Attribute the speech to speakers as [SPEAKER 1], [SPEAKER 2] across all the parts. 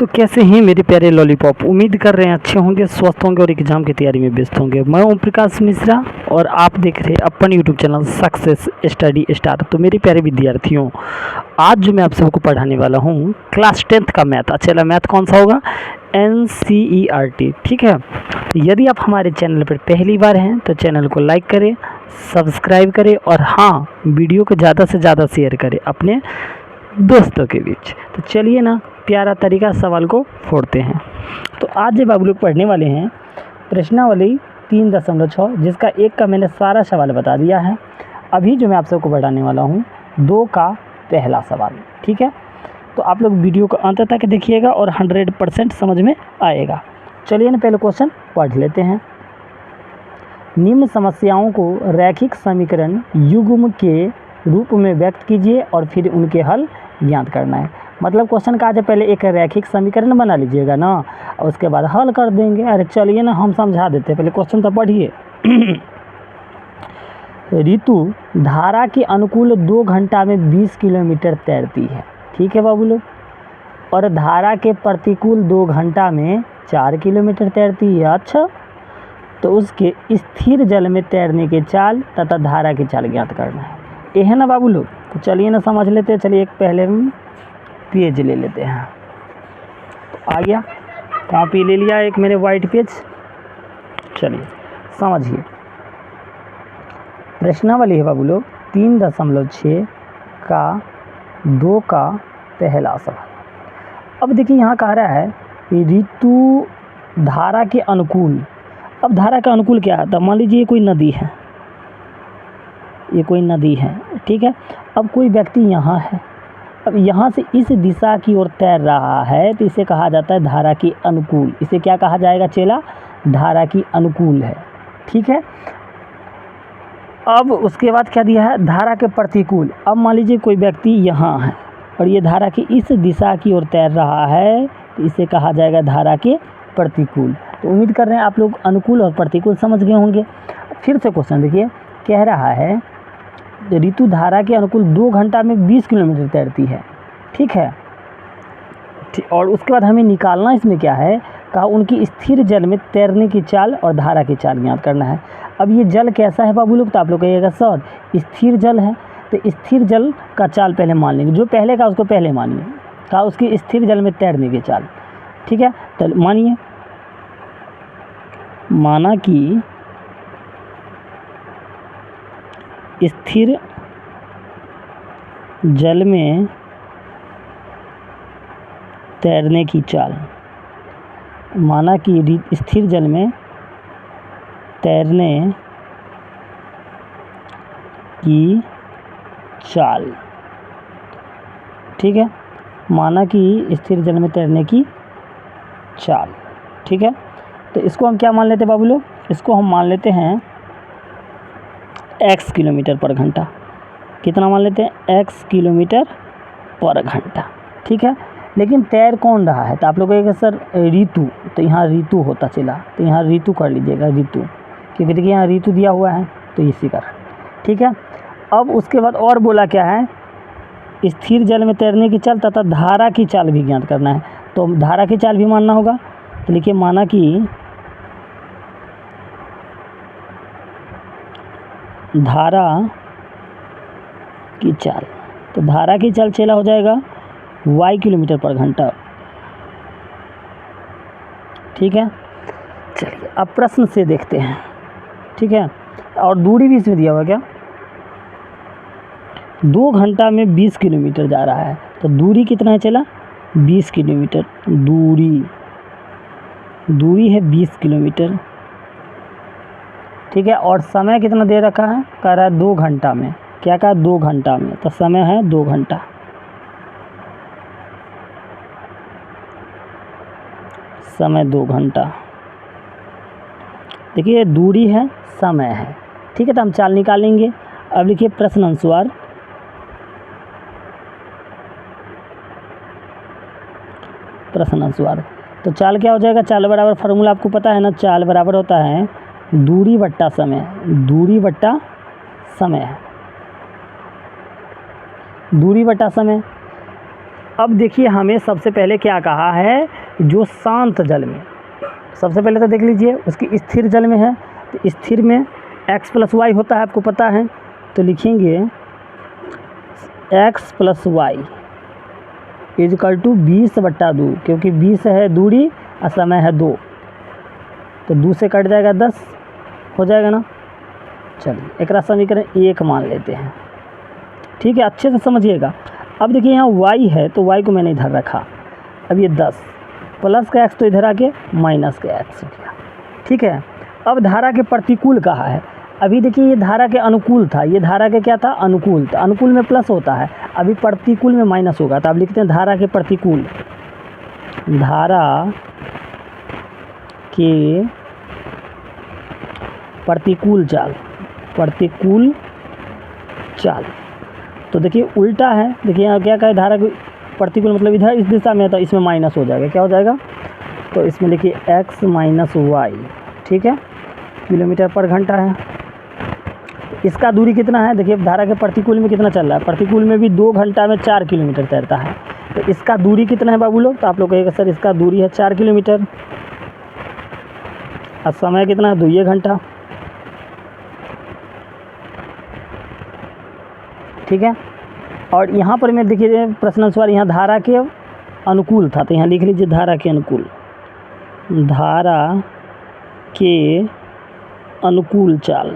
[SPEAKER 1] तो कैसे हैं मेरे प्यारे लॉलीपॉप। उम्मीद कर रहे हैं अच्छे होंगे, स्वस्थ होंगे और एग्जाम की तैयारी में व्यस्त होंगे। मैं ओम प्रकाश मिश्रा और आप देख रहे हैं अपन YouTube channel success study star. तो मेरे प्यारे विद्यार्थियों, आज जो मैं आप सबको पढ़ाने वाला हूँ क्लास 10th का मैथ। अच्छा, मैथ कौन सा होगा? NCERT। ठीक है। यदि आप हमारे चैनल पर पहली बार हैं तो चैनल को लाइक करें, सब्सक्राइब करें और हाँ, वीडियो को ज़्यादा से ज़्यादा शेयर करें अपने दोस्तों के बीच। तो चलिए ना, प्यारा तरीका सवाल को फोड़ते हैं। तो आज जब आप लोग पढ़ने वाले हैं प्रश्नावली 3.6, जिसका एक का मैंने सारा सवाल बता दिया है। अभी जो मैं आप सबको बताने वाला हूँ 2 का पहला सवाल। ठीक है, तो आप लोग वीडियो को अंत तक देखिएगा और 100% समझ में आएगा। चलिए ना, पहले क्वेश्चन पढ़ लेते हैं। निम्न समस्याओं को रैखिक समीकरण युग्म के रूप में व्यक्त कीजिए और फिर उनके हल ज्ञात करना है। मतलब क्वेश्चन का आज पहले एक रैखिक समीकरण बना लीजिएगा ना, और उसके बाद हल कर देंगे। अरे चलिए ना, हम समझा देते हैं, पहले क्वेश्चन तो पढ़िए। ऋतु धारा के अनुकूल 2 घंटा में 20 किलोमीटर तैरती है। ठीक है बाबू लोग। और धारा के प्रतिकूल 2 घंटा में 4 किलोमीटर तैरती है। अच्छा, तो उसके स्थिर जल में तैरने के चाल तथा धारा की चाल ज्ञात करना है। ये है ना बाबू लोग। तो चलिए ना समझ लेते हैं। चलिए एक पहले पेज ले लेते हैं। तो आ गया, कॉपी ले लिया एक मैंने वाइट पेज। चलिए समझिए, प्रश्नावली है बाबू लोग 3.6 का 2 का पहला सवाल। अब देखिए यहाँ कह रहा है ऋतु धारा के अनुकूल। अब धारा का अनुकूल क्या है? तो मान लीजिए ये कोई नदी है, ये कोई नदी है। ठीक है। अब कोई व्यक्ति यहाँ है, अब यहाँ से इस दिशा की ओर तैर रहा है, तो इसे कहा जाता है धारा की अनुकूल। इसे क्या कहा जाएगा चेला? धारा की अनुकूल है। ठीक है। अब उसके बाद क्या दिया है? धारा के प्रतिकूल। अब मान लीजिए कोई व्यक्ति यहाँ है और ये धारा की इस दिशा की ओर तैर रहा है, तो इसे कहा जाएगा धारा के प्रतिकूल। तो उम्मीद कर रहे हैं आप लोग अनुकूल और प्रतिकूल समझ गए होंगे। फिर से क्वेश्चन देखिए, कह रहा है ऋतु धारा के अनुकूल 2 घंटा में 20 किलोमीटर तैरती है। ठीक है। और उसके बाद हमें निकालना इसमें क्या है? कहा उनकी स्थिर जल में तैरने की चाल और धारा की चाल ज्ञात करना है। अब ये जल कैसा है बाबू लोग? तो आप लोग कहिएगा सर स्थिर जल है। तो स्थिर जल का चाल पहले मान लेंगे, जो पहले का उसको पहले मानिए। कहा उसकी स्थिर जल में तैरने की चाल। ठीक है, तो मानिए, माना कि स्थिर जल में तैरने की चाल। माना कि स्थिर जल में तैरने की चाल। ठीक है, माना कि स्थिर जल में तैरने की चाल। ठीक है, तो इसको हम क्या मान लेते हैं बाबू लोग? इसको हम मान लेते हैं x किलोमीटर पर घंटा। कितना मान लेते हैं? x किलोमीटर पर घंटा। ठीक है। लेकिन तैर कौन रहा है? तो आप लोग कहेंगे सर ऋतु। तो यहाँ ऋतु होता चला, तो यहाँ ऋतु कर लीजिएगा, ऋतु, क्योंकि देखिए यहाँ ऋतु दिया हुआ है तो इसी का। ठीक है। अब उसके बाद और बोला क्या है? स्थिर जल में तैरने की चाल तथा धारा की चाल भी ज्ञात करना है। तो धारा की चाल भी मानना होगा। तो लिखिए, माना कि धारा की चाल। तो धारा की चाल चला हो जाएगा y किलोमीटर पर घंटा। ठीक है। चलिए अब प्रश्न से देखते हैं। ठीक है, और दूरी भी इसमें दिया हुआ क्या? 2 घंटा में 20 किलोमीटर जा रहा है। तो दूरी कितना है चला? 20 किलोमीटर। दूरी है 20 किलोमीटर। ठीक है, और समय कितना दे रखा है? कह रहा है 2 घंटा में। क्या कहा? 2 घंटा में। तो समय है 2 घंटा। समय 2 घंटा। देखिए दूरी है, समय है। ठीक है, तो हम चाल निकालेंगे। अब लिखिए प्रश्न अनुसार तो चाल क्या हो जाएगा? चाल बराबर फार्मूला आपको पता है ना, चाल बराबर होता है दूरी बट्टा समय। दूरी बट्टा समय। दूरी बटा समय। अब देखिए हमें सबसे पहले क्या कहा है, जो शांत जल में, सबसे पहले तो देख लीजिए उसकी स्थिर जल में है, तो स्थिर में x + y होता है, आपको पता है। तो लिखेंगे x + y = 20/2, क्योंकि 20 है दूरी और समय है 2, तो 2 से कट जाएगा 10 हो जाएगा ना। चलिए एक समीकरण 1 मान लेते हैं, ठीक है, अच्छे से समझिएगा। अब देखिए यहाँ y है, तो y को मैंने इधर रखा। अब ये 10 प्लस का x तो इधर आके माइनस का x हो गया, ठीक है। अब धारा के प्रतिकूल कहा है। अभी देखिए ये धारा के अनुकूल था, ये धारा के क्या था, अनुकूल। तो अनुकूल में प्लस होता है, अभी प्रतिकूल में माइनस होगा। तो आप लिखते हैं धारा के प्रतिकूल, धारा के प्रतिकूल चाल, प्रतिकूल चाल। तो देखिए उल्टा है, देखिए यहाँ क्या कहे, धारा के प्रतिकूल मतलब इधर इस दिशा में है, तो इसमें माइनस हो जाएगा। क्या हो जाएगा, तो इसमें लिखिए x - y, ठीक है, km/घंटा है। इसका दूरी कितना है, देखिए धारा के प्रतिकूल में कितना चल रहा है, प्रतिकूल में भी 2 घंटा में 4 किलोमीटर तैरता है। तो इसका दूरी कितना है बाबू लोग, तो आप लोग कहेगा सर इसका दूरी है 4 किलोमीटर, और समय कितना है, 2 घंटा, ठीक है। और यहाँ पर मैं देखिए प्रश्न अनुसार यहाँ धारा के अनुकूल था, तो यहाँ लिख लीजिए धारा के अनुकूल, धारा के अनुकूल चाल,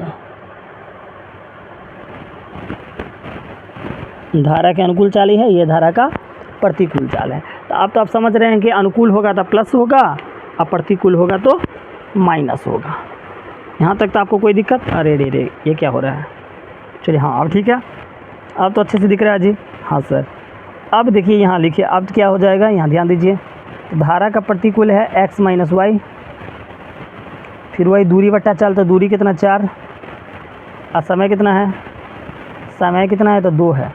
[SPEAKER 1] धारा के अनुकूल चाल ही है, ये धारा का प्रतिकूल चाल है। तो आप समझ रहे हैं कि अनुकूल होगा तो प्लस होगा और प्रतिकूल होगा तो माइनस होगा। यहाँ तक तो आपको कोई दिक्कत, अरे रे रे ये क्या हो रहा है, चलिए हाँ अब ठीक है, अब तो अच्छे से दिख रहा है जी, हाँ सर। अब देखिए यहाँ लिखिए, अब क्या हो जाएगा, यहाँ ध्यान दीजिए, तो धारा का प्रतिकूल है x - y, फिर वही दूरी बट्टा चाल, तो दूरी कितना 4, और समय कितना है, समय कितना है, तो 2 है,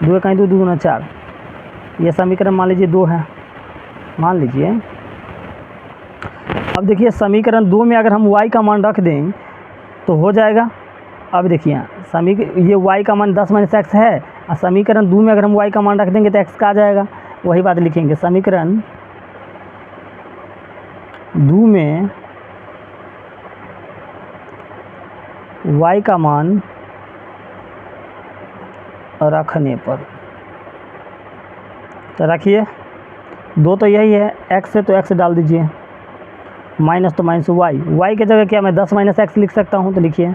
[SPEAKER 1] 2 कहीं 2 2 4, ये समीकरण मान लीजिए 2 है, मान लीजिए। अब देखिए समीकरण 2 में अगर हम y का मान रख दें तो हो जाएगा। अब देखिए ये y का मान 10 - x है, और समीकरण 2 में अगर हम y का मान रख देंगे तो x का आ जाएगा। वही बात लिखेंगे, समीकरण 2 में y का मान रखने पर, तो रखिए 2 तो यही है, x है तो x डाल दीजिए, माइनस तो माइनस y की जगह क्या मैं 10 - x लिख सकता हूँ, तो लिखिए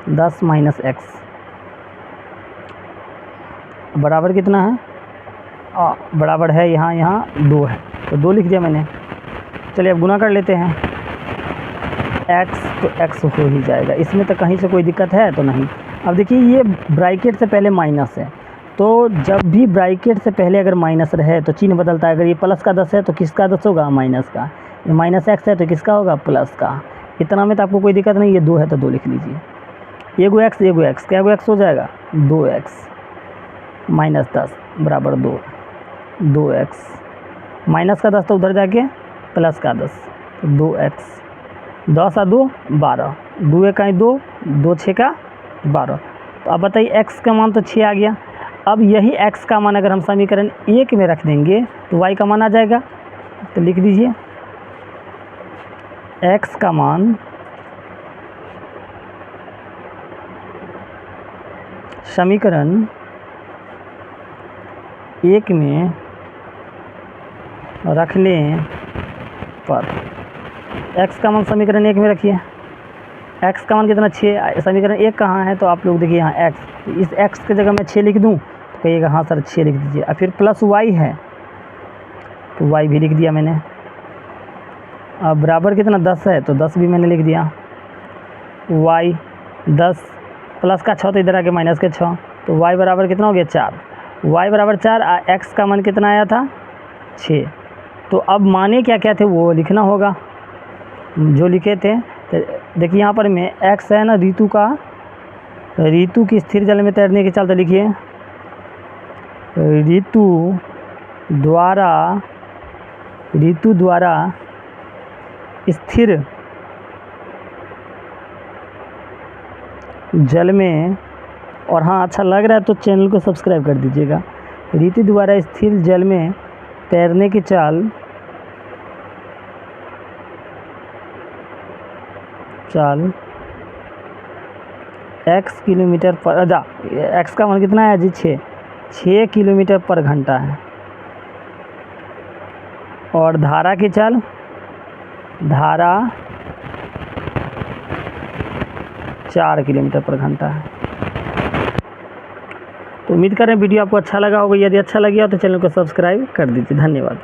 [SPEAKER 1] 10 - x बराबर कितना है, बराबर है यहाँ 2 है, तो 2 लिख दिया मैंने। चलिए अब गुना कर लेते हैं, x तो x हो ही जाएगा, इसमें तो कहीं से कोई दिक्कत है तो नहीं। अब देखिए ये ब्रैकेट से पहले माइनस है, तो जब भी ब्रैकेट से पहले अगर माइनस रहे तो चिन्ह बदलता है। अगर ये प्लस का 10 है तो किसका 10 होगा, माइनस का। ये -x है तो किसका होगा, प्लस का। इतना में तो आपको कोई दिक्कत नहीं, ये 2 है तो 2 लिख लीजिए। एगो x क्या x हो जाएगा, 2x - 10 बराबर 2, 2x माइनस का 10 तो उधर जाके प्लस का 10, तो 2x, 10 और 2 12, 2 1 2, 2 6 का 12। तो अब बताइए x का मान तो 6 आ गया। अब यही x का मान अगर हम समीकरण 1 में रख देंगे तो y का मान आ जाएगा। तो लिख दीजिए x का मान समीकरण 1 में रखने पर, x का मान समीकरण 1 में रखिए, x का मान कितना 6, समीकरण 1 कहाँ है, तो आप लोग देखिए यहाँ x, इस x की जगह मैं 6 लिख दूँ तो कहिएगा हाँ सर 6 लिख दीजिए। और फिर प्लस y है तो y भी लिख दिया मैंने। अब बराबर कितना 10 है तो 10 भी मैंने लिख दिया। y 10 प्लस का 6 तो इधर आके माइनस के 6, तो y बराबर कितना हो गया 4, y बराबर 4, x का मान कितना आया था 6। तो अब माने क्या क्या थे वो लिखना होगा जो लिखे थे। तो देखिए यहाँ पर मैं x है ना ऋतु की स्थिर जल में तैरने के चलते लिखिए ऋतु द्वारा स्थिर जल में, और हाँ अच्छा लग रहा है तो चैनल को सब्सक्राइब कर दीजिएगा। रीति द्वारा स्थिर जल में तैरने की चाल x किलोमीटर पर x का मान कितना है जी? 6 किलोमीटर पर घंटा है। और धारा की चाल, धारा 4 किलोमीटर पर घंटा है। तो उम्मीद करें वीडियो आपको अच्छा लगा होगा। यदि अच्छा लगा तो चैनल को सब्सक्राइब कर दीजिए। धन्यवाद।